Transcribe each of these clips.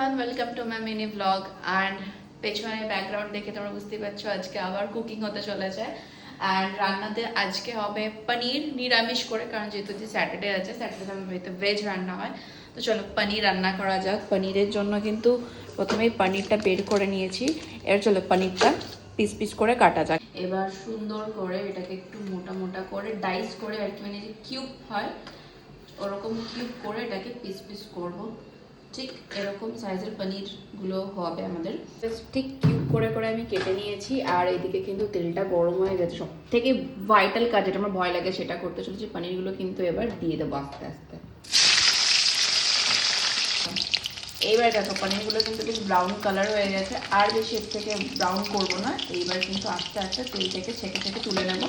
Everyone, welcome to my mini blog. And পেছনে background দেখে তোমরা বুঝতেই পারছো আজকে আবার কুকিং হতে চলেছে। অ্যান্ড রান্নাতে আজকে হবে পনির, নিরামিষ করে, কারণ যেহেতু যে স্যাটারডে আছে, স্যাটারডে আমার বাড়িতে ভেজ রান্না হয়। তো চলো পনির রান্না করা যাক। পনিরের জন্য কিন্তু প্রথমেই পনিরটা বের করে নিয়েছি। এবার চলো পনিরটা পিস পিস করে কাটা যাক। এবার সুন্দর করে এটাকে একটু মোটা মোটা করে ডাইস করে আর কি, মানে যে কিউব হয় ওরকম কিউব করে এটাকে পিস পিস করব। ঠিক এরকম সাইজের পনিরগুলো হবে আমাদের। ঠিক কিউব করে করে আমি কেটে নিয়েছি। আর এদিকে কিন্তু তেলটা গরম হয়ে গেছে। সব থেকে ভাইটাল কাজ, যেটা আমার ভয় লাগে সেটা করতে চলেছি। পনিরগুলো কিন্তু এবার দিয়ে দেবো আস্তে আস্তে। এইবার দেখো পনিরগুলো কিন্তু বেশ ব্রাউন কালার হয়ে গেছে। আর বেশি এর থেকে ব্রাউন করবো না। এইবার কিন্তু আস্তে আস্তে তেল থেকে ছেঁকে ছেঁকে তুলে নেব।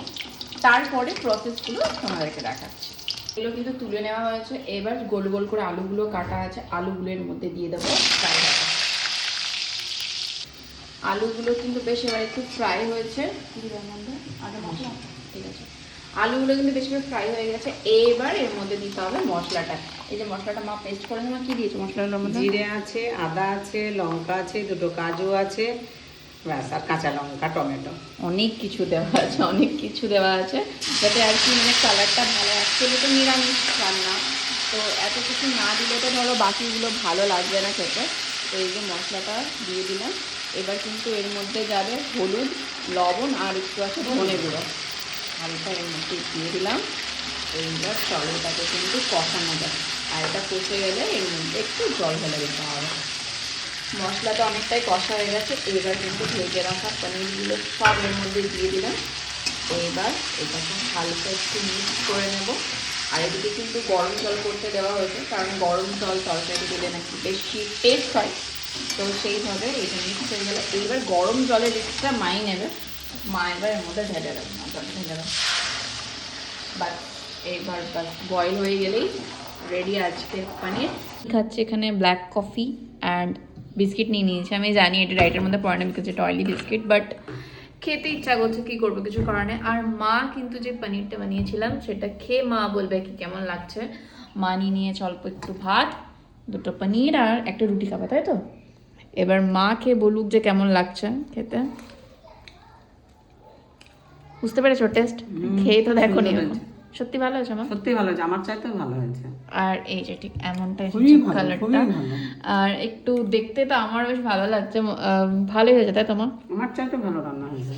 তারপরে প্রসেসগুলো তোমাদেরকে দেখাচ্ছি। এগুলো কিন্তু তুলে নেওয়া হয়েছে। এবার গোল গোল করে আলুগুলো কাটা আছে, আলুগুলোর মধ্যে দিয়ে দেবো ফ্রাই হবে। আলুগুলো কিন্তু বেশ এবার একটু ফ্রাই হয়েছে। ঠিক আছে, আলুগুলো কিন্তু বেশি ফ্রাই হয়ে গেছে। এবার এর মধ্যে দিতে হবে মশলাটা। এই যে মশলাটা মা পেস্ট করে নেওয়া, কি দিয়েছো মশলাটার মধ্যে? জিরে আছে, আদা আছে, লঙ্কা আছে, দুটো কাজু আছে, ব্যাস, আর কাঁচা লঙ্কা, টমেটো। অনেক কিছু দেওয়া আছে, অনেক কিছু দেওয়া আছে যাতে আর কি মানে কালারটা ভালো। অ্যাকচুয়ালি তো নিরামিষ রান্না, তো এত কিছু না দিলে তো ধরো বাকিগুলো ভালো লাগবে না খেতে। তো এই যে মশলাটা দিয়ে দিলাম। এবার কিন্তু এর মধ্যে যাবে হলুদ, লবণ আর একটু আছে ধনে গুঁড়ো। হালকা এর মধ্যে দিয়ে দিলাম। এইবার চলো এটাকে কিন্তু কষানো যায়। আর এটা কষে গেলে এর মধ্যে একটু জল ঢেলে দিতে হবে। মশলাটা অনেকটাই কষা হয়ে গেছে। এবার কিন্তু ভেজে রাখা পনিরগুলো সব এর মধ্যে দিয়ে দিলাম। এবার এটাকে হালকা একটু মিক্স করে নেব। আর এদিকে কিন্তু গরম জল করতে দেওয়া হয়েছে, কারণ গরম জল তরকারি দিলে নাকি বেশি টেস্ট হয়। তো সেইভাবে এটা মিক্স হয়ে গেলে এইবার গরম জলের রিস্কটা মাই নেবে। মা এবার এর মধ্যে ঢেলে দেবে, মা জল ঢেলে দেবে। বাস এইবার বাস বয়েল হয়ে গেলেই রেডি আজকে পনির। খাচ্ছি এখানে ব্ল্যাক কফি অ্যান্ড বিস্কিট নিয়ে নিয়েছি। আমি জানি এটা ডায়েটের মধ্যে পড়ে না, বিকজ এটা অয়েলি বিস্কিট, বাট খেতে ইচ্ছা করছে, কী করবো, কিছু কারণে। আর মা কিন্তু যে পনিরটা বানিয়েছিলাম সেটা খেয়ে মা বলবে কি কেমন লাগছে। মা নিয়ে নিয়েছে অল্প একটু ভাত, দুটো পনির আর একটা রুটি খাবে, তাই তো? এবার মা খেয়ে বলুক যে কেমন লাগছে খেতে। বুঝতে পেরেছো টেস্ট? খেয়ে তো দেখো নি। সত্যি ভালো হয়েছে মা? সত্যি ভালো হয়েছে, আমার চাইতেও ভালো হয়েছে। আর এই যে ঠিক এমনটা খুবই ভালো, কালারটা। খুবই ভালো। আর একটু দেখতে তো আমার বেশ ভালো লাগছে। ভালোই হয়েছে তাই তোমার? আমার চাইতে ভালো রান্না হয়েছে।